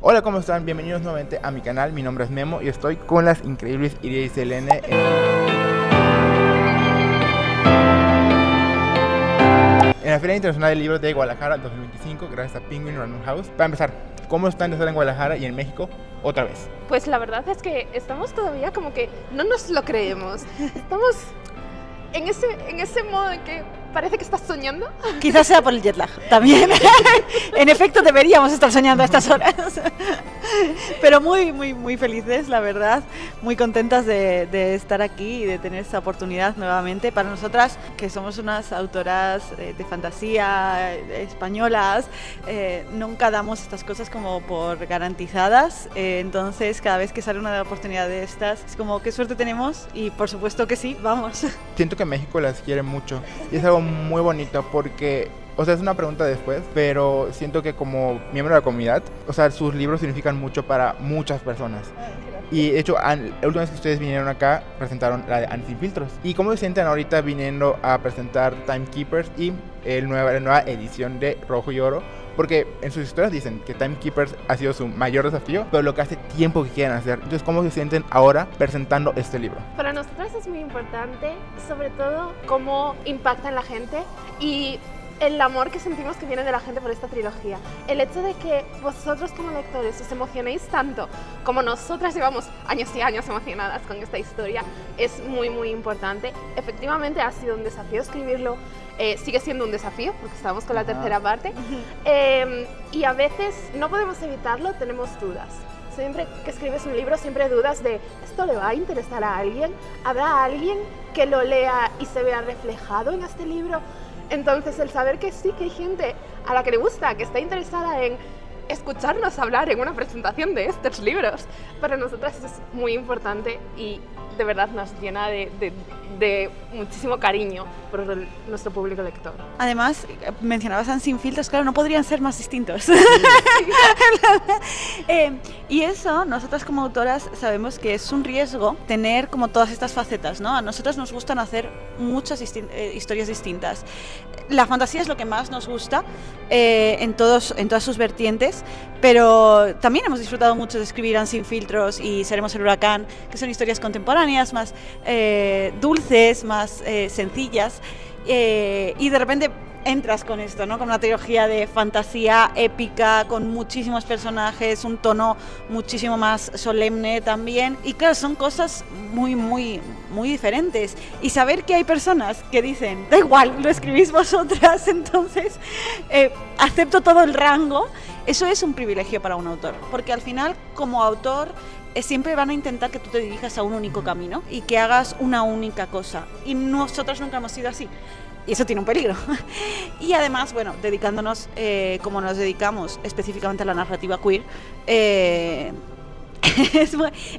Hola, ¿cómo están? Bienvenidos nuevamente a mi canal. Mi nombre es Memo y estoy con las increíbles Iria y Selene en la Feria Internacional del Libro de Guadalajara 2025, gracias a Penguin Random House. Para empezar, ¿cómo están de estar en Guadalajara y en México otra vez? Pues la verdad es que estamos todavía como que no nos lo creemos. Estamos en ese modo en que parece que estás soñando. Quizás sea por el jet lag también. En efecto, deberíamos estar soñando a estas horas. Pero muy felices, la verdad. Muy contentas de estar aquí y de tener esta oportunidad nuevamente. Para nosotras, que somos unas autoras de fantasía españolas, nunca damos estas cosas como por garantizadas. Entonces, cada vez que sale una oportunidad de estas, es como, qué suerte tenemos. Y por supuesto que sí, vamos. Siento que México las quiere mucho y es algo muy bonito porque, o sea, es una pregunta después, pero siento que como miembro de la comunidad, o sea, sus libros significan mucho para muchas personas. Y de hecho, la última vez que ustedes vinieron acá, presentaron la de Anne Sin Filtros. ¿Y cómo se sienten ahorita viniendo a presentar Timekeepers y la nueva edición de Rojo y Oro? Porque en sus historias dicen que Timekeepers ha sido su mayor desafío, pero lo que hace tiempo que quieren hacer. Entonces, ¿cómo se sienten ahora presentando este libro? Para nosotros es muy importante, sobre todo, cómo impacta en la gente y el amor que sentimos que viene de la gente por esta trilogía. El hecho de que vosotros como lectores os emocionéis tanto como nosotras llevamos años y años emocionadas con esta historia es muy importante. Efectivamente ha sido un desafío escribirlo, sigue siendo un desafío porque estamos con la tercera parte y a veces no podemos evitarlo, tenemos dudas. Siempre que escribes un libro siempre dudas de ¿esto le va a interesar a alguien? ¿Habrá alguien que lo lea y se vea reflejado en este libro? Entonces el saber que sí, que hay gente a la que le gusta, que está interesada en escucharnos hablar en una presentación de estos libros, para nosotras es muy importante y de verdad nos llena de muchísimo cariño por nuestro público lector. Además, mencionabas Anne Sin Filtros, claro, no podrían ser más distintos. Sí. Y eso, nosotras como autoras sabemos que es un riesgo tener como todas estas facetas, ¿no? A nosotras nos gustan hacer muchas historias distintas. La fantasía es lo que más nos gusta en todas sus vertientes, pero también hemos disfrutado mucho de escribir Anne Sin Filtros y Seremos el Huracán, que son historias contemporáneas, más dulces, más sencillas, y de repente entras con esto, ¿no? Con una trilogía de fantasía épica, con muchísimos personajes, un tono muchísimo más solemne también. Y claro, son cosas muy diferentes. Y saber que hay personas que dicen, da igual, lo escribís vosotras, entonces acepto todo el rango, eso es un privilegio para un autor. Porque al final, como autor, siempre van a intentar que tú te dirijas a un único camino y que hagas una única cosa. Y nosotros nunca hemos sido así. Y eso tiene un peligro. Y además, bueno, dedicándonos, como nos dedicamos específicamente a la narrativa queer,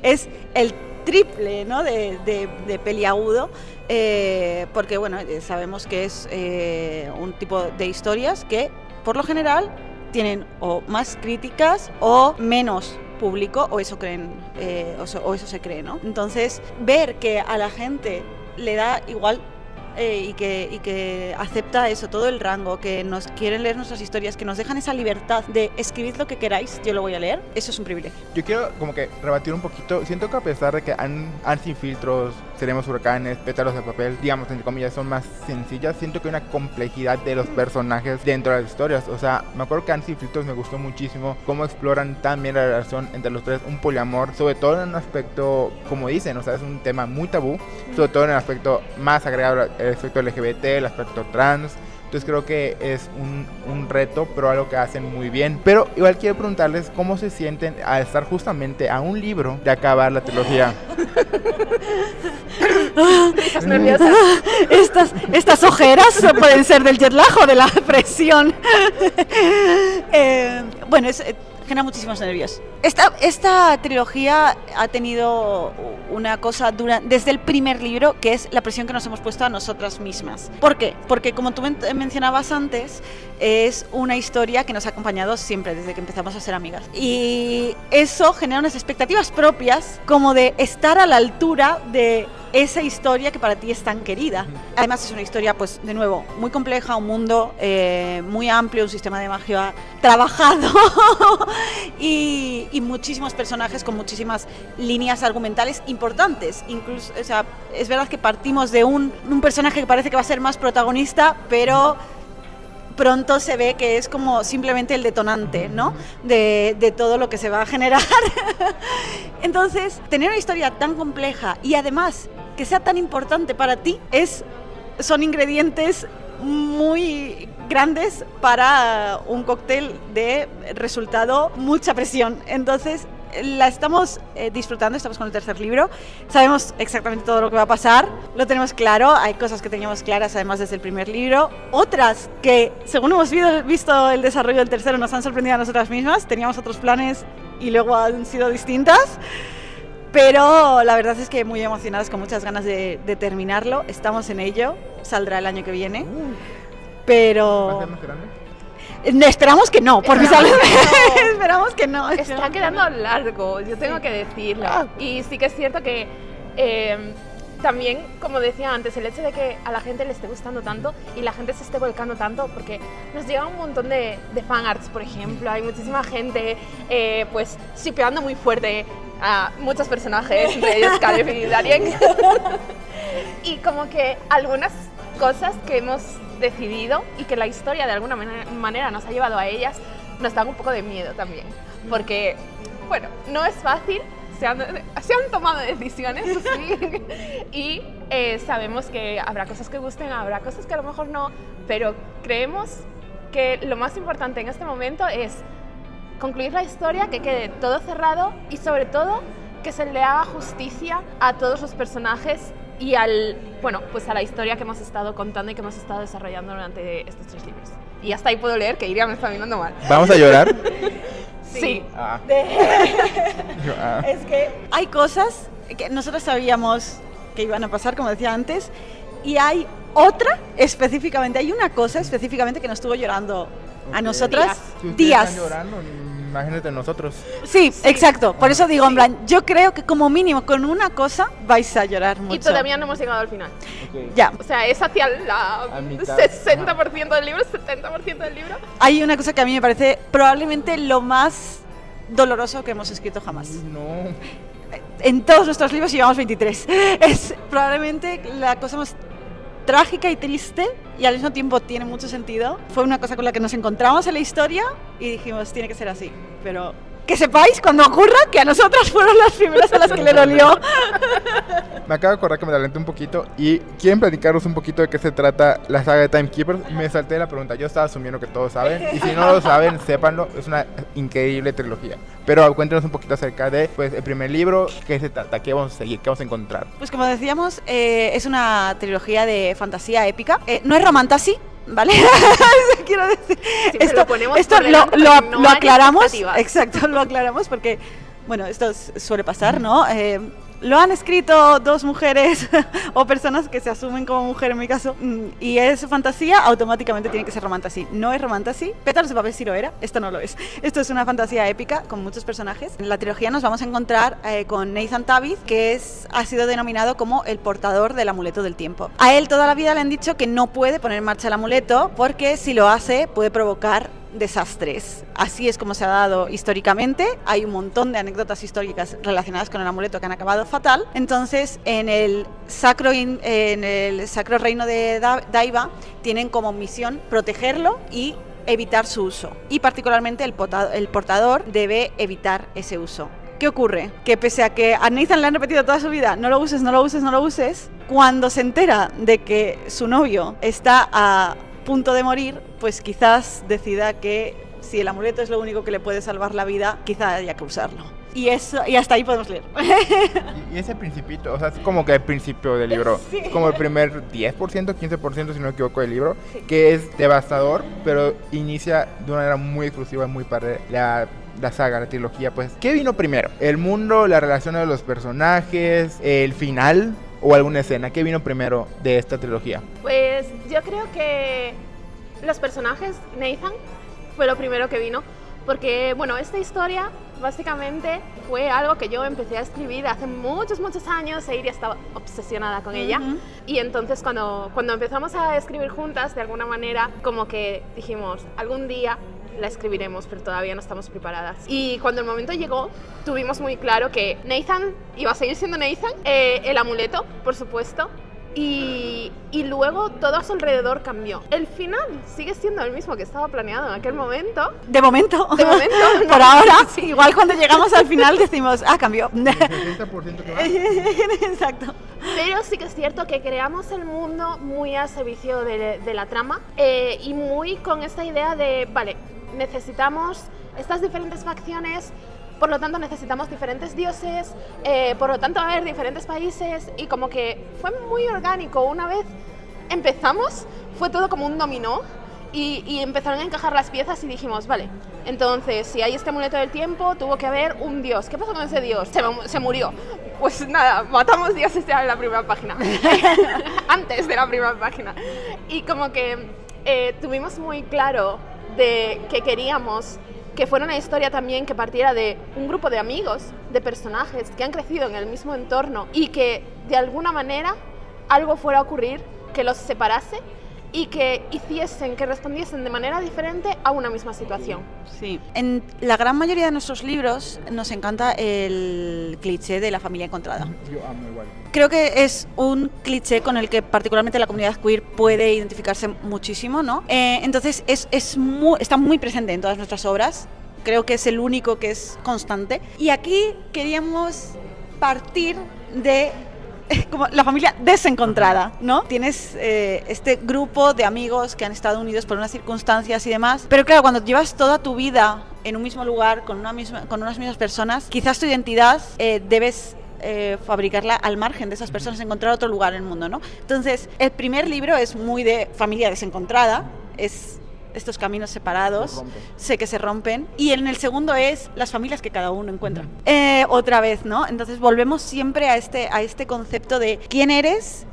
es el triple, ¿no? de peliagudo, porque bueno, sabemos que es un tipo de historias que, por lo general, tienen o más críticas o menos público, o eso creen, o eso se cree, ¿no? Entonces, ver que a la gente le da igual y que acepta eso, todo el rango, que nos quieren leer nuestras historias, que nos dejan esa libertad de escribid lo que queráis, yo lo voy a leer, eso es un privilegio. Yo quiero como que rebatir un poquito. Siento que a pesar de que Anne Sin Filtros, Seremos Huracanes, Pétalos de Papel, digamos entre comillas, son más sencillas, siento que hay una complejidad de los personajes dentro de las historias. O sea, me acuerdo que Anne Sin Filtros me gustó muchísimo cómo exploran también la relación entre los tres, un poliamor, sobre todo en un aspecto, como dicen, o sea, es un tema muy tabú, sobre todo en el aspecto más agregado, el aspecto LGBT, el aspecto trans. Entonces creo que es un reto, pero algo que hacen muy bien. Pero igual quiero preguntarles cómo se sienten al estar justamente a un libro de acabar la trilogía. Risas nerviosas. Estas ojeras pueden ser del jet lag o de la presión. Bueno, genera muchísimos nervios. Esta trilogía ha tenido una cosa dura desde el primer libro, que es la presión que nos hemos puesto a nosotras mismas. ¿Por qué? Porque, como tú mencionabas antes, es una historia que nos ha acompañado siempre desde que empezamos a ser amigas. Y eso genera unas expectativas propias, como de estar a la altura de esa historia que para ti es tan querida. Además es una historia, pues de nuevo, muy compleja, un mundo muy amplio, un sistema de magia trabajado y muchísimos personajes con muchísimas líneas argumentales importantes. Incluso, o sea, es verdad que partimos de un personaje que parece que va a ser más protagonista, pero pronto se ve que es como simplemente el detonante, ¿no? de todo lo que se va a generar. Entonces, tener una historia tan compleja y además que sea tan importante para ti son ingredientes muy grandes para un cóctel de resultado, mucha presión. Entonces, la estamos disfrutando, estamos con el tercer libro, sabemos exactamente todo lo que va a pasar, lo tenemos claro, hay cosas que teníamos claras además desde el primer libro, otras que según hemos visto el desarrollo del tercero nos han sorprendido a nosotras mismas, teníamos otros planes y luego han sido distintas, pero la verdad es que muy emocionadas, con muchas ganas de terminarlo, estamos en ello, saldrá el año que viene, pero... ¿Va a ser más grande? Esperamos que no, porque esperamos que no. Está quedando largo, yo tengo que decirlo. Y sí que es cierto que también, como decía antes, el hecho de que a la gente le esté gustando tanto y la gente se esté volcando tanto, porque nos llega un montón de fanarts, por ejemplo, hay muchísima gente pues shipeando muy fuerte a muchos personajes, entre ellos Caleb y Darien. Y como que algunas cosas que hemos decidido y que la historia de alguna manera nos ha llevado a ellas, nos dan un poco de miedo también, porque, bueno, no es fácil, se han tomado decisiones, sí, y sabemos que habrá cosas que gusten, habrá cosas que a lo mejor no, pero creemos que lo más importante en este momento es concluir la historia, que quede todo cerrado y sobre todo que se le haga justicia a todos los personajes y pues a la historia que hemos estado contando y que hemos estado desarrollando durante estos 3 libros. Y hasta ahí puedo leer, que Iria me está mirando mal. ¿Vamos a llorar? Sí. Es que hay cosas que nosotros sabíamos que iban a pasar, como decía antes, y hay una cosa específicamente que nos estuvo llorando a nosotras días. Están llorando, imagínate nosotros. Sí, exacto. Por eso digo, en plan, yo creo que como mínimo con una cosa vais a llorar mucho. Y todavía no hemos llegado al final. Okay. Ya. O sea, es hacia la 60% del libro, 70% del libro. Hay una cosa que a mí me parece probablemente lo más doloroso que hemos escrito jamás. No. En todos nuestros libros llevamos 23. Es probablemente la cosa más trágica y triste y al mismo tiempo tiene mucho sentido. Fue una cosa con la que nos encontramos en la historia y dijimos, tiene que ser así. Pero que sepáis cuando ocurra que a nosotras fueron las primeras a las que le dolió. Me acabo de acordar que me adelanté un poquito y quieren platicaros un poquito de qué se trata la saga de Timekeepers. Me salté la pregunta, yo estaba asumiendo que todos saben y si no lo saben, sépanlo, es una increíble trilogía. Pero cuéntenos un poquito acerca de el primer libro, qué se trata, qué vamos a seguir, qué vamos a encontrar. Pues como decíamos, es una trilogía de fantasía épica, no es romantasy, ¿vale? Quiero decir, esto lo aclaramos, exacto, lo aclaramos porque, bueno, esto suele pasar, ¿no? Lo han escrito 2 mujeres o personas que se asumen como mujer en mi caso y es fantasía, automáticamente tiene que ser romantasy. No es romantasy, Pétalos de papel sí lo era, esto no lo es. Esto es una fantasía épica con muchos personajes. En la trilogía nos vamos a encontrar con Nathan Tabith, que ha sido denominado como el portador del amuleto del tiempo. A él toda la vida le han dicho que no puede poner en marcha el amuleto porque si lo hace puede provocar desastres. Así es como se ha dado históricamente. Hay un montón de anécdotas históricas relacionadas con el amuleto que han acabado fatal. Entonces, en el sacro reino de Daiva tienen como misión protegerlo y evitar su uso. Y particularmente el portador debe evitar ese uso. ¿Qué ocurre? Que pese a que a Nathan le han repetido toda su vida, no lo uses, no lo uses, no lo uses, cuando se entera de que su novio está a punto de morir, pues quizás decida que si el amuleto es lo único que le puede salvar la vida, quizá haya que usarlo. Y hasta ahí podemos leer. Y ese principito, o sea, es como que el principio del libro, sí. Es como el primer 10%, 15%, si no me equivoco, del libro, sí. Que es devastador, pero inicia de una manera muy exclusiva, muy padre la saga, la trilogía. Pues, ¿qué vino primero? ¿El mundo, la relación de los personajes, el final o alguna escena? ¿Qué vino primero de esta trilogía? Pues yo creo que los personajes, Nathan fue lo primero que vino, porque bueno, esta historia básicamente fue algo que yo empecé a escribir hace muchos años, e Iria estaba obsesionada con ella. Y entonces cuando empezamos a escribir juntas, de alguna manera, como que dijimos, algún día la escribiremos, pero todavía no estamos preparadas. Y cuando el momento llegó, tuvimos muy claro que Nathan iba a seguir siendo Nathan, el amuleto, por supuesto, y luego todo a su alrededor cambió. El final sigue siendo el mismo que estaba planeado en aquel momento. De momento. De momento. No. Por ahora, sí. Igual cuando llegamos al final decimos, cambió. El 60% que va. Exacto. Pero sí que es cierto que creamos el mundo muy al servicio de la trama, y muy con esta idea de, vale, necesitamos estas diferentes facciones, por lo tanto necesitamos diferentes dioses, por lo tanto va a haber diferentes países, y como que fue muy orgánico. Una vez empezamos, fue todo como un dominó, y empezaron a encajar las piezas y dijimos, vale, entonces si hay este amuleto del tiempo, tuvo que haber un dios. ¿Qué pasó con ese dios? Se murió. Pues nada, matamos dioses ya en la primera página, antes de la primera página. Y como que tuvimos muy claro de que queríamos que fuera una historia también que partiera de un grupo de amigos, de personajes que han crecido en el mismo entorno, y que de alguna manera algo fuera a ocurrir que los separase y que hiciesen, que respondiesen de manera diferente a una misma situación. Sí, en la gran mayoría de nuestros libros nos encanta el cliché de la familia encontrada. Yo amo igual. Creo que es un cliché con el que particularmente la comunidad queer puede identificarse muchísimo, ¿no? Entonces está muy presente en todas nuestras obras. Creo que es el único que es constante. Y aquí queríamos partir de como la familia desencontrada, ¿no? Tienes este grupo de amigos que han estado unidos por unas circunstancias y demás, pero claro, cuando llevas toda tu vida en un mismo lugar, con unas mismas personas, quizás tu identidad debes fabricarla al margen de esas personas, encontrar otro lugar en el mundo, ¿no? Entonces, el primer libro es muy de familia desencontrada, es estos caminos separados, sé que se rompen, y en el segundo es las familias que cada uno encuentra. Otra vez, ¿no? Entonces volvemos siempre a este concepto de quién eres,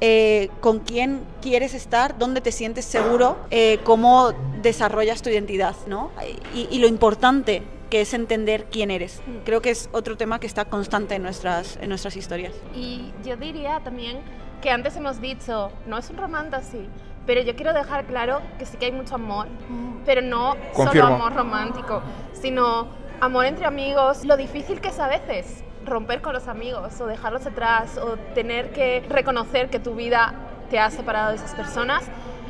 con quién quieres estar, dónde te sientes seguro, cómo desarrollas tu identidad, ¿no? Y lo importante que es entender quién eres. Creo que es otro tema que está constante en nuestras historias. Y yo diría también que antes hemos dicho, no es un romantasy, pero yo quiero dejar claro que sí que hay mucho amor, pero no Confirmo. solo amor romántico, sino amor entre amigos. Lo difícil que es a veces romper con los amigos, o dejarlos atrás, o tener que reconocer que tu vida te ha separado de esas personas.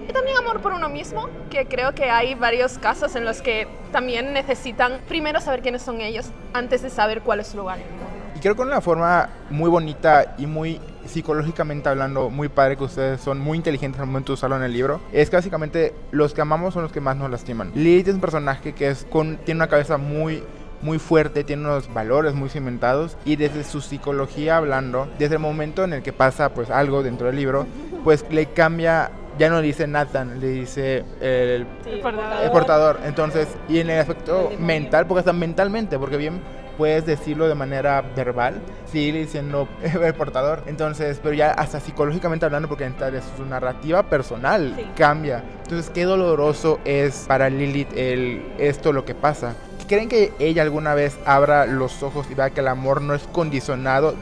Y también amor por uno mismo, que creo que hay varios casos en los que también necesitan primero saber quiénes son ellos antes de saber cuál es su lugar en el mundo. Y creo que una forma muy bonita y muy psicológicamente hablando, muy padre, que ustedes son muy inteligentes al momento de usarlo en el libro, es que básicamente los que amamos son los que más nos lastiman. Lilith es un personaje que tiene una cabeza muy fuerte, tiene unos valores muy cimentados, y desde su psicología hablando, desde el momento en el que pasa pues algo dentro del libro, pues le cambia. Ya no le dice Nathan, le dice el portador. Entonces, y en el aspecto mental, porque hasta mentalmente, porque bien puedes decirlo de manera verbal, sigue diciendo el portador. Entonces, pero ya hasta psicológicamente hablando, porque entra su narrativa personal cambia. Entonces, qué doloroso es para Lilith esto lo que pasa. ¿Creen que ella alguna vez abra los ojos y vea que el amor no es condicionado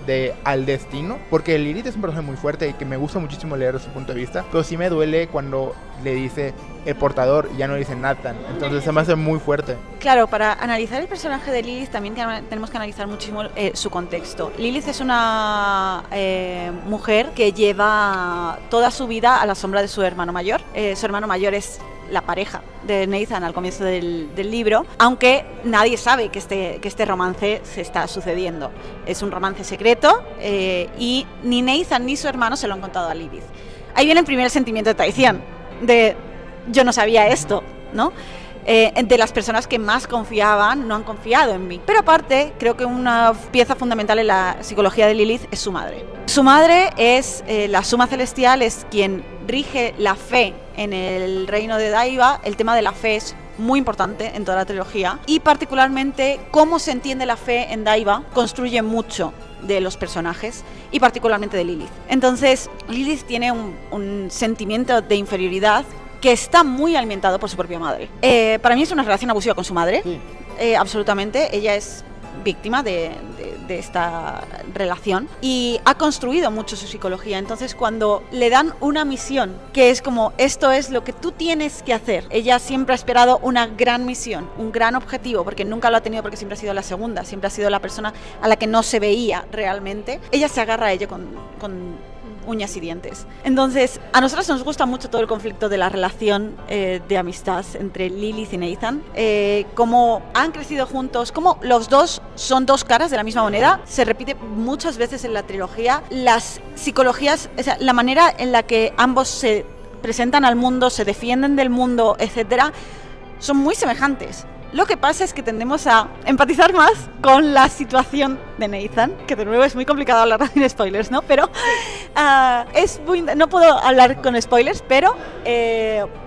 al destino? Porque Lilith es un personaje muy fuerte y que me gusta muchísimo leer de su punto de vista, pero sí me duele cuando le dice el portador y ya no le dice Nathan. Entonces se me hace muy fuerte. Claro, para analizar el personaje de Lilith también tenemos que analizar muchísimo su contexto. Lilith es una mujer que lleva toda su vida a la sombra de su hermano mayor. Su hermano mayor es la pareja de Nathan al comienzo del libro, aunque nadie sabe que este romance se está sucediendo. Es un romance secreto, y ni Nathan ni su hermano se lo han contado a Lilith. Ahí viene el primer sentimiento de traición, de yo no sabía esto, ¿no? De las personas que más confiaban no han confiado en mí. Pero aparte, creo que una pieza fundamental en la psicología de Lilith es su madre. Su madre es la Suma Celestial, es quien rige la fe en el reino de Daiva. El tema de la fe es muy importante en toda la trilogía, y particularmente cómo se entiende la fe en Daiva construye mucho de los personajes, y particularmente de Lilith. Entonces, Lilith tiene un sentimiento de inferioridad que está muy alimentado por su propia madre. Para mí es una relación abusiva con su madre, absolutamente. Ella es víctima de esta relación y ha construido mucho su psicología. Entonces cuando le dan una misión que es como esto es lo que tú tienes que hacer, ella siempre ha esperado una gran misión, un gran objetivo, porque nunca lo ha tenido porque siempre ha sido la segunda, siempre ha sido la persona a la que no se veía realmente. Ella se agarra a ello con uñas y dientes. Entonces, a nosotros nos gusta mucho todo el conflicto de la relación de amistad entre Lilith y Nathan, cómo han crecido juntos, cómo los dos son dos caras de la misma moneda. Se repite muchas veces en la trilogía. Las psicologías, o sea, la manera en la que ambos se presentan al mundo, se defienden del mundo, etcétera, son muy semejantes. Lo que pasa es que tendemos a empatizar más con la situación de Nathan, que de nuevo es muy complicado hablar sin spoilers, ¿no? Pero no puedo hablar con spoilers, pero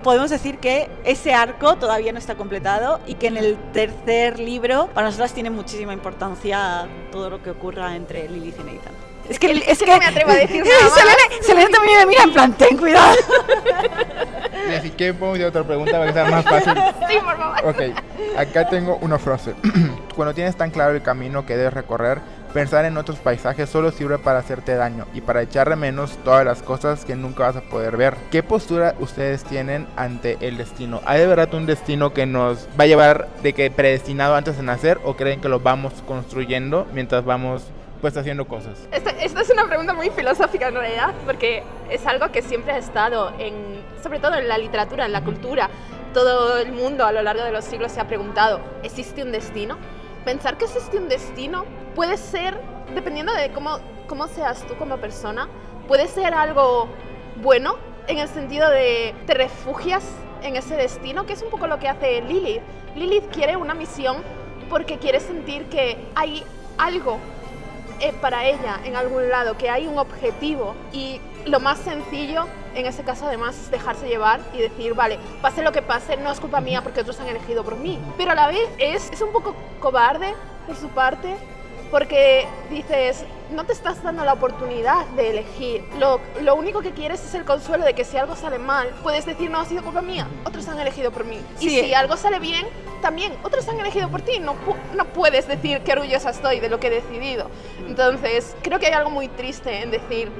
podemos decir que ese arco todavía no está completado y que en el tercer libro para nosotras tiene muchísima importancia todo lo que ocurra entre Lilith y Nathan. Es que no me atrevo a decir nada más. Selene también me mira en plan, ten cuidado. Así que podemos hacer otra pregunta para que sea más fácil. Sí, por favor. Ok, acá tengo una frase. Cuando tienes tan claro el camino que debes recorrer, pensar en otros paisajes solo sirve para hacerte daño y para echar de menos todas las cosas que nunca vas a poder ver. ¿Qué postura ustedes tienen ante el destino? ¿Hay de verdad un destino que nos va a llevar de que predestinado antes de nacer o creen que lo vamos construyendo mientras vamos pues haciendo cosas? Esta es una pregunta muy filosófica en realidad, porque es algo que siempre ha estado sobre todo en la literatura, en la cultura. Todo el mundo a lo largo de los siglos se ha preguntado, ¿existe un destino? Pensar que existe un destino puede ser, dependiendo de cómo seas tú como persona, puede ser algo bueno, en el sentido de te refugias en ese destino, que es un poco lo que hace Lilith. Lilith quiere una misión porque quiere sentir que hay algo para ella en algún lado, que hay un objetivo, y lo más sencillo en ese caso además es dejarse llevar y decir, vale, pase lo que pase, no es culpa mía porque otros han elegido por mí. Pero a la vez es un poco cobarde por su parte, porque dices, no te estás dando la oportunidad de elegir. Lo único que quieres es el consuelo de que si algo sale mal, puedes decir, no ha sido culpa mía, otros han elegido por mí. Sí. Y si algo sale bien, también otros han elegido por ti. No puedes decir qué orgullosa estoy de lo que he decidido. Entonces, creo que hay algo muy triste en decir,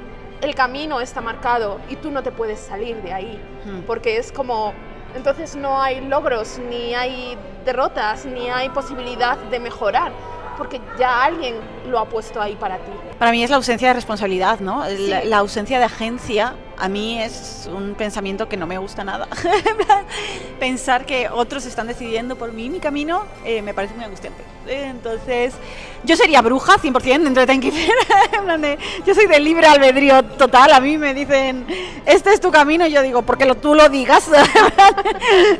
el camino está marcado y tú no te puedes salir de ahí. Porque es como, entonces no hay logros, ni hay derrotas, ni hay posibilidad de mejorar, porque ya alguien lo ha puesto ahí para ti. Para mí es la ausencia de responsabilidad, ¿no? Sí. La ausencia de agencia, a mí es un pensamiento que no me gusta nada. Pensar que otros están decidiendo por mí mi camino me parece muy angustiante. Entonces, yo sería bruja 100% dentro de Time Keeper. Yo soy de libre albedrío total. A mí me dicen, este es tu camino, y yo digo, porque tú lo digas.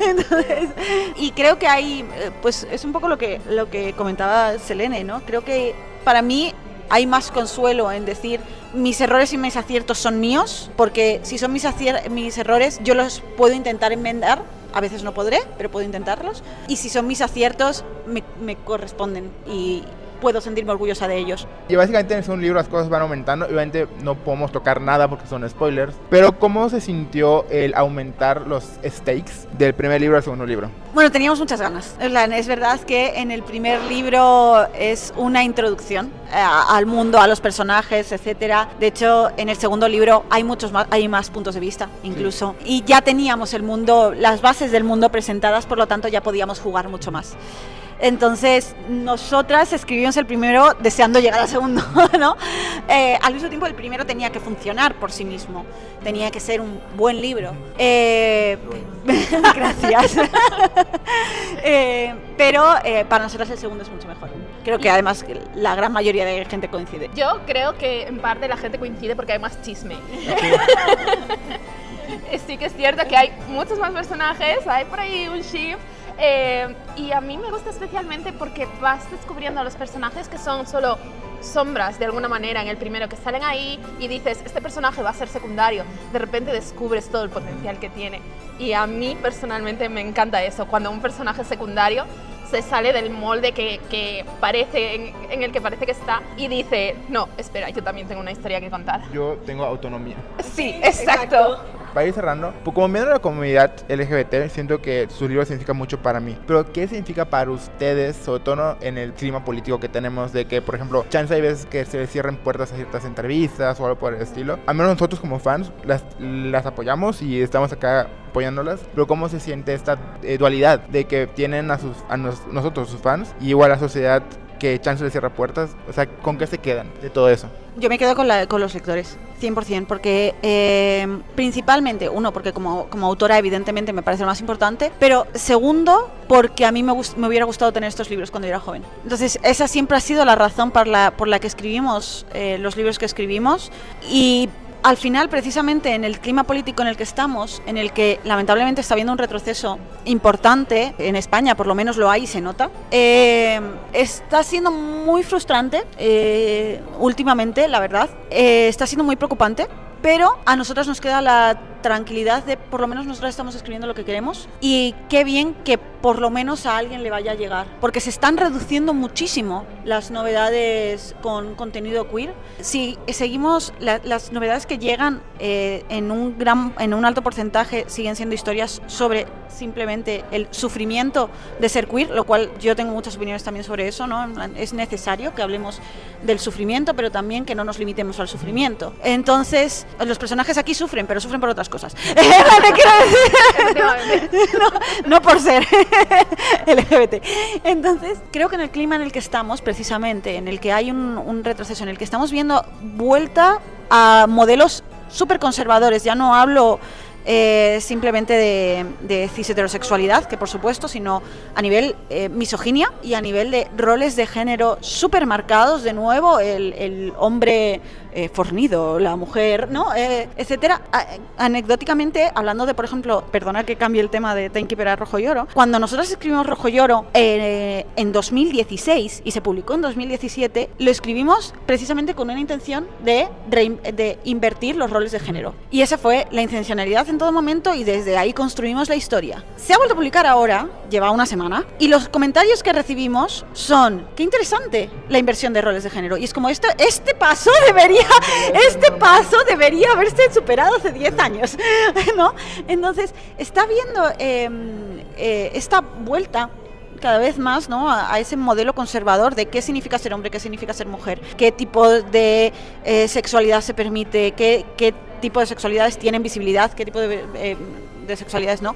Entonces, y creo que hay, pues es un poco lo que comentaba Selene, ¿no? Creo que para mí hay más consuelo en decir mis errores y mis aciertos son míos, porque si son mis errores yo los puedo intentar enmendar, a veces no podré, pero puedo intentarlos, y si son mis aciertos me corresponden y puedo sentirme orgullosa de ellos. Y básicamente en un libro las cosas van aumentando, y obviamente no podemos tocar nada porque son spoilers, pero ¿cómo se sintió el aumentar los stakes del primer libro al segundo libro? Bueno, teníamos muchas ganas. Es verdad que en el primer libro es una introducción al mundo, a los personajes, etcétera. De hecho, en el segundo libro hay más puntos de vista, incluso. Sí. Y ya teníamos el mundo, las bases del mundo presentadas, por lo tanto ya podíamos jugar mucho más. Entonces, nosotras escribimos el primero deseando llegar al segundo, ¿no? Al mismo tiempo, el primero tenía que funcionar por sí mismo. Tenía que ser un buen libro. Gracias. Pero para nosotras el segundo es mucho mejor. Creo que además la gran mayoría de gente coincide. Yo creo que en parte la gente coincide porque hay más chisme. Sí que es cierto que hay muchos más personajes, hay por ahí un ship. Y a mí me gusta especialmente porque vas descubriendo a los personajes que son solo sombras de alguna manera en el primero, que salen ahí y dices, este personaje va a ser secundario, de repente descubres todo el potencial que tiene, y a mí personalmente me encanta eso, cuando un personaje secundario se sale del molde que parece, en el que parece que está, y dice, no, espera, yo también tengo una historia que contar. Yo tengo autonomía. Sí, exacto. para ir cerrando, pues como miembro de la comunidad LGBT, siento que sus libros significan mucho para mí. Pero ¿qué significa para ustedes, sobre todo en el clima político que tenemos, de que, por ejemplo, chance hay veces que se les cierren puertas a ciertas entrevistas o algo por el estilo? Al menos nosotros como fans las apoyamos y estamos acá apoyándolas, pero ¿cómo se siente esta dualidad de que tienen nosotros, sus fans, y igual la sociedad que chance les cierra puertas? O sea, ¿con qué se quedan de todo eso? Yo me quedo con los lectores, 100%, porque principalmente, uno, porque como autora evidentemente me parece lo más importante, pero segundo, porque a mí me hubiera gustado tener estos libros cuando yo era joven. Entonces, esa siempre ha sido la razón por la que escribimos los libros que escribimos, y al final, precisamente en el clima político en el que estamos, en el que lamentablemente está habiendo un retroceso importante, en España por lo menos lo hay y se nota, está siendo muy frustrante últimamente, la verdad, está siendo muy preocupante, pero a nosotras nos queda la tranquilidad de por lo menos nosotras estamos escribiendo lo que queremos, y qué bien que por lo menos a alguien le vaya a llegar, porque se están reduciendo muchísimo las novedades con contenido queer. Si seguimos las novedades que llegan en un alto porcentaje siguen siendo historias sobre simplemente el sufrimiento de ser queer, lo cual yo tengo muchas opiniones también sobre eso, ¿no? Es necesario que hablemos del sufrimiento, pero también que no nos limitemos al sufrimiento. Entonces, los personajes aquí sufren, pero sufren por otras cosas. no por ser LGBT. Entonces, creo que en el clima en el que estamos, precisamente, en el que hay un retroceso, en el que estamos viendo vuelta a modelos súper conservadores, ya no hablo simplemente de cis heterosexualidad, que por supuesto, sino a nivel misoginia y a nivel de roles de género súper marcados, de nuevo, el hombre fornido, la mujer, ¿no? Etcétera. Anecdóticamente, hablando de, por ejemplo, perdona que cambie el tema de Timekeeper a Rojo Lloro, cuando nosotros escribimos Rojo Lloro en 2016 y se publicó en 2017, lo escribimos precisamente con una intención de invertir los roles de género. Y esa fue la intencionalidad en todo momento, y desde ahí construimos la historia. Se ha vuelto a publicar ahora, lleva una semana, y los comentarios que recibimos son: qué interesante la inversión de roles de género. Y es como, este paso debería haberse superado hace 10 años, ¿no? Entonces, está viendo esta vuelta cada vez más, ¿no?, a ese modelo conservador de qué significa ser hombre, qué significa ser mujer, qué tipo de sexualidad se permite, qué tipo de sexualidades tienen visibilidad, qué tipo de sexualidades no.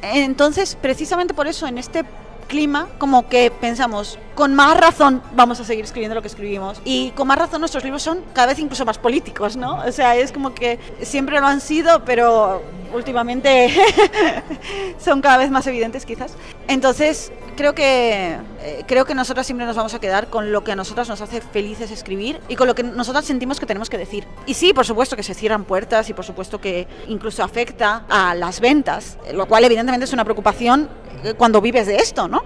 Entonces, precisamente por eso, en este clima, como que pensamos, con más razón vamos a seguir escribiendo lo que escribimos, y con más razón nuestros libros son cada vez incluso más políticos, ¿no? O sea, es como que siempre lo han sido, pero últimamente son cada vez más evidentes, quizás. Entonces, creo que nosotras siempre nos vamos a quedar con lo que a nosotras nos hace felices escribir y con lo que nosotras sentimos que tenemos que decir. Y sí, por supuesto que se cierran puertas, y por supuesto que incluso afecta a las ventas, lo cual evidentemente es una preocupación cuando vives de esto, ¿no?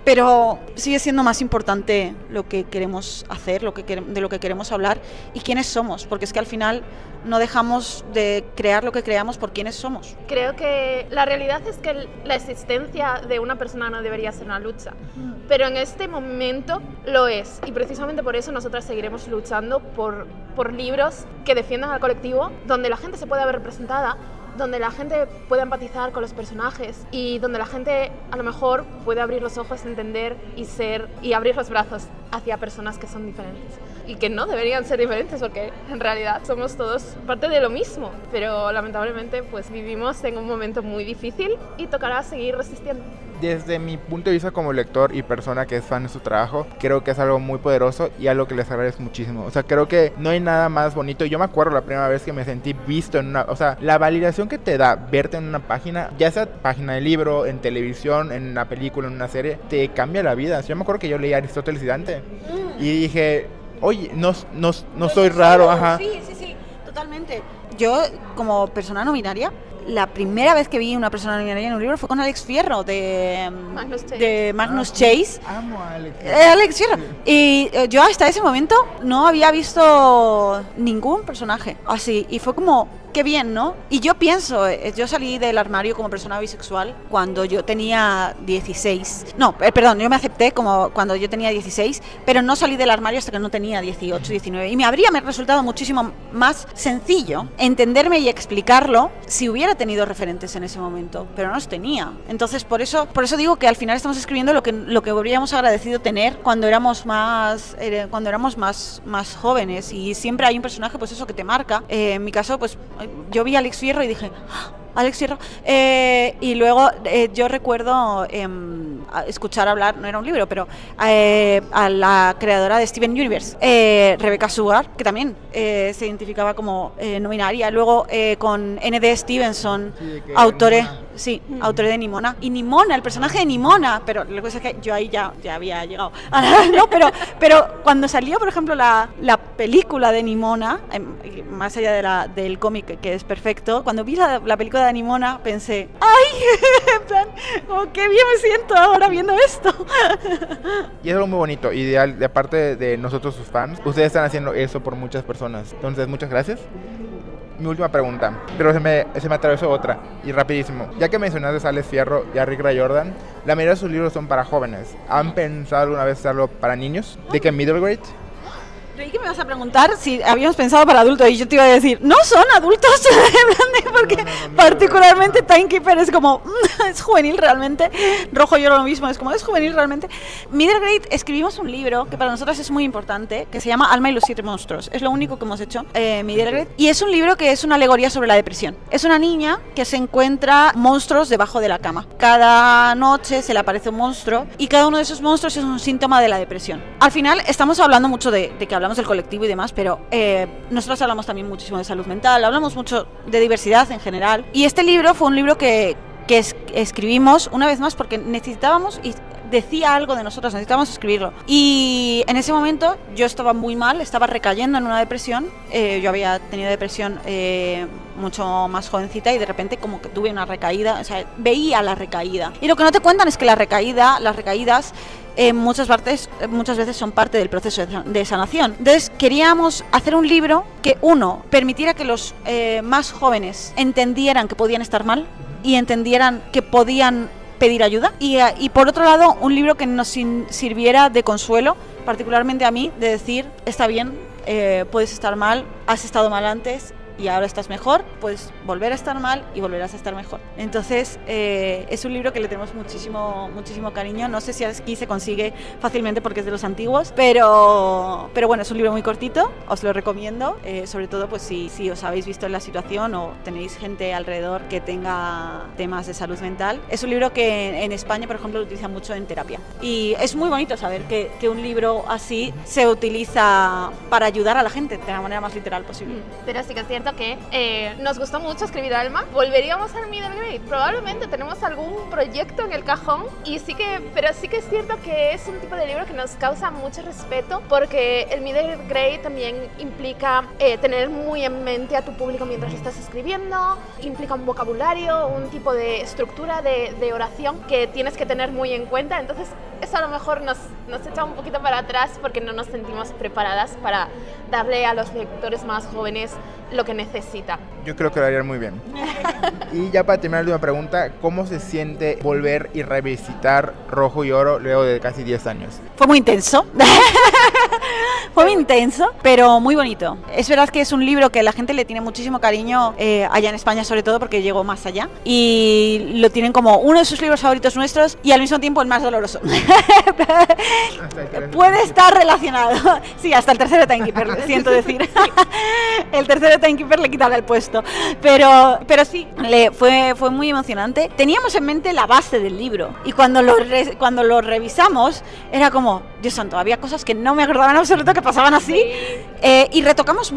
Pero sigue siendo más importante lo que queremos hacer, de lo que queremos hablar y quiénes somos, porque es que al final no dejamos de crear lo que creamos por quiénes somos. Creo que la realidad es que la existencia de una persona no debería ser una lucha, pero en este momento lo es, y precisamente por eso nosotras seguiremos luchando por libros que defiendan al colectivo, donde la gente se pueda ver representada, donde la gente pueda empatizar con los personajes, y donde la gente a lo mejor puede abrir los ojos, entender y abrir los brazos hacia personas que son diferentes y que no deberían ser diferentes, porque en realidad somos todos parte de lo mismo, pero lamentablemente pues vivimos en un momento muy difícil y tocará seguir resistiendo. Desde mi punto de vista como lector y persona que es fan de su trabajo, creo que es algo muy poderoso y algo que les agradezco muchísimo. O sea, creo que no hay nada más bonito. Yo me acuerdo la primera vez que me sentí visto en una... O sea, la validación que te da verte en una página, ya sea página de libro, en televisión, en una película, en una serie, te cambia la vida. Yo me acuerdo que yo leí Aristóteles y Dante y dije, oye, no soy raro, ajá. Sí, totalmente. Yo, como persona no binaria, la primera vez que vi una persona no binaria en un libro fue con Alex Fierro, de Magnus Chase. Amo a Alex Fierro. Y yo hasta ese momento no había visto ningún personaje así. Y fue como, qué bien, ¿no? Y yo pienso, yo salí del armario como persona bisexual cuando yo tenía 16. No, perdón, yo me acepté como cuando yo tenía 16, pero no salí del armario hasta que no tenía 18, 19. Y me resultado muchísimo más sencillo entenderme y explicarlo si hubiera tenido referentes en ese momento, pero no los tenía. Entonces, por eso digo que al final estamos escribiendo lo que habríamos agradecido tener cuando éramos más jóvenes, y siempre hay un personaje, pues eso, que te marca. En mi caso, pues yo vi a Alex Fierro y dije, ¡ah! Alex Fierro, y luego yo recuerdo escuchar hablar, no era un libro, pero a la creadora de Steven Universe, Rebecca Sugar, que también se identificaba como no binaria, luego con N.D. Stevenson, autores de Nimona, y Nimona, el personaje de Nimona, pero lo que pasa es que yo ahí ya había llegado, no, pero cuando salió, por ejemplo, la película de Nimona, más allá del cómic, que es perfecto, cuando vi la película de Nimona pensé, ¡ay! En plan, como qué bien me siento ahora viendo esto. Y es algo muy bonito, y de aparte de nosotros, sus fans, ustedes están haciendo eso por muchas personas. Entonces, muchas gracias. Mi última pregunta, pero se me atravesó otra, y rapidísimo. Ya que mencionaste a Alex Fierro y a Rick Riordan, la mayoría de sus libros son para jóvenes. ¿Han pensado alguna vez hacerlo para niños? ¿De qué middle grade? Creí que me vas a preguntar si habíamos pensado para adultos, y yo te iba a decir, no son adultos, porque no, particularmente Timekeeper es como, es juvenil realmente. Rojo y Oro lo mismo, es como, es juvenil realmente. Middle grade escribimos un libro que para nosotras es muy importante, que se llama Alma y los 7 monstruos. Es lo único que hemos hecho, middle grade. Y es un libro que es una alegoría sobre la depresión. Es una niña que se encuentra monstruos debajo de la cama. Cada noche se le aparece un monstruo, y cada uno de esos monstruos es un síntoma de la depresión. Al final estamos hablando mucho de que hablamos del colectivo y demás, pero nosotros hablamos también muchísimo de salud mental, hablamos mucho de diversidad en general, y este libro fue un libro que escribimos una vez más porque necesitábamos, y decía algo de nosotros, necesitábamos escribirlo, y en ese momento yo estaba muy mal, estaba recayendo en una depresión. Yo había tenido depresión mucho más jovencita, y de repente como que tuve una recaída, o sea, veía la recaída, y lo que no te cuentan es que las recaídas muchas veces son parte del proceso de sanación. Entonces queríamos hacer un libro que, uno, permitiera que los más jóvenes entendieran que podían estar mal y entendieran que podían pedir ayuda, y por otro lado un libro que nos sirviera de consuelo, particularmente a mí, de decir, está bien, puedes estar mal, has estado mal antes y ahora estás mejor, puedes volver a estar mal y volverás a estar mejor. Entonces es un libro que le tenemos muchísimo cariño. No sé si aquí se consigue fácilmente porque es de los antiguos, pero bueno, es un libro muy cortito, os lo recomiendo, sobre todo pues si os habéis visto en la situación o tenéis gente alrededor que tenga temas de salud mental. Es un libro que en España, por ejemplo, lo utilizan mucho en terapia, y es muy bonito saber que un libro así se utiliza para ayudar a la gente de la manera más literal posible. Pero sí que es cierto que nos gustó mucho escribir Alma. Volveríamos al middle grade, probablemente tenemos algún proyecto en el cajón, pero sí que es cierto que es un tipo de libro que nos causa mucho respeto, porque el middle grade también implica tener muy en mente a tu público mientras estás escribiendo, implica un vocabulario, un tipo de estructura de oración que tienes que tener muy en cuenta. Entonces eso a lo mejor nos echa un poquito para atrás porque no nos sentimos preparadas para darle a los lectores más jóvenes lo que necesita. Yo creo que lo harían muy bien. Y ya para terminar la última pregunta, ¿cómo se siente volver y revisitar Rojo y Oro luego de casi 10 años? Fue muy intenso. Fue muy intenso, pero muy bonito. Es verdad que es un libro que la gente le tiene muchísimo cariño, allá en España sobre todo, porque llegó más allá, y lo tienen como uno de sus libros favoritos nuestros, y al mismo tiempo el más doloroso. Puede estar relacionado. Sí, hasta el tercero de Timekeeper, siento decir. El tercero de Timekeeper le quitará el puesto, pero sí, fue muy emocionante. Teníamos en mente la base del libro, y cuando lo revisamos era como, Dios santo, había cosas que no me acordaba en absoluto que pasaban así. Sí. Y retocamos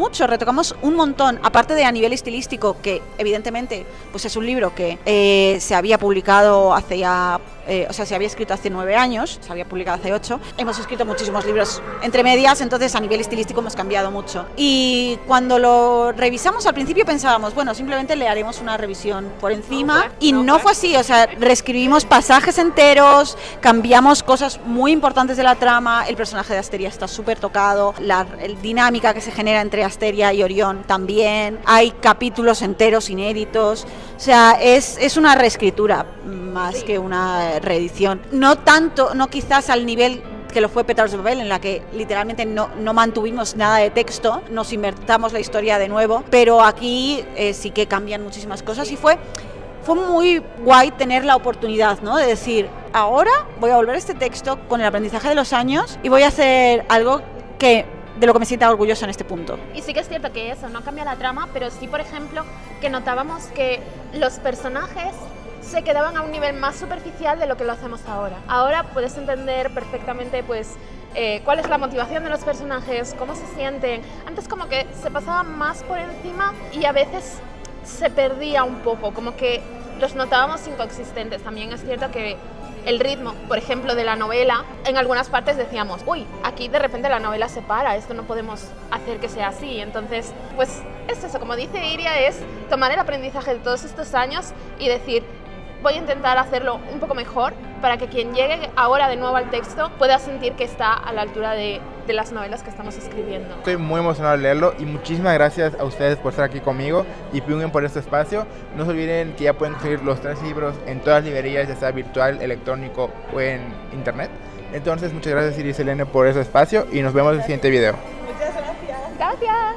un montón, aparte de a nivel estilístico, que evidentemente pues es un libro que se había publicado hace ya, se había escrito hace 9 años, se había publicado hace 8. Hemos escrito muchísimos libros entre medias, entonces a nivel estilístico hemos cambiado mucho. Y cuando lo revisamos al principio pensábamos, bueno, simplemente le haremos una revisión por encima, y no fue así, o sea, reescribimos pasajes enteros, cambiamos cosas muy importantes de la trama, el personaje de Asteria está súper tocado, el dinámico dinámica que se genera entre Asteria y Orión también, hay capítulos enteros inéditos, o sea, es una reescritura más que una reedición. No tanto, no quizás al nivel que lo fue Pétalos de Papel, en la que literalmente no mantuvimos nada de texto, nos inventamos la historia de nuevo, pero aquí sí que cambian muchísimas cosas y fue muy guay tener la oportunidad, ¿no? De decir, ahora voy a volver a este texto con el aprendizaje de los años y voy a hacer algo de lo que me sienta orgullosa en este punto. Y sí que es cierto que eso no cambia la trama, pero sí, por ejemplo, que notábamos que los personajes se quedaban a un nivel más superficial de lo que lo hacemos ahora. Ahora puedes entender perfectamente, pues, cuál es la motivación de los personajes, cómo se sienten. Antes como que se pasaba más por encima y a veces se perdía un poco, como que los notábamos inconsistentes. También es cierto que el ritmo, por ejemplo, de la novela, en algunas partes decíamos, uy, aquí de repente la novela se para, esto no podemos hacer que sea así. Entonces, pues es eso, como dice Iria, es tomar el aprendizaje de todos estos años y decir, voy a intentar hacerlo un poco mejor para que quien llegue ahora de nuevo al texto pueda sentir que está a la altura de las novelas que estamos escribiendo. Estoy muy emocionado de leerlo y muchísimas gracias a ustedes por estar aquí conmigo y Pyungen por este espacio. No se olviden que ya pueden conseguir los 3 libros en todas las librerías, ya sea virtual, electrónico o en internet. Entonces, muchas gracias Iris y Selene por ese espacio y nos vemos en el siguiente video. Muchas gracias. Gracias.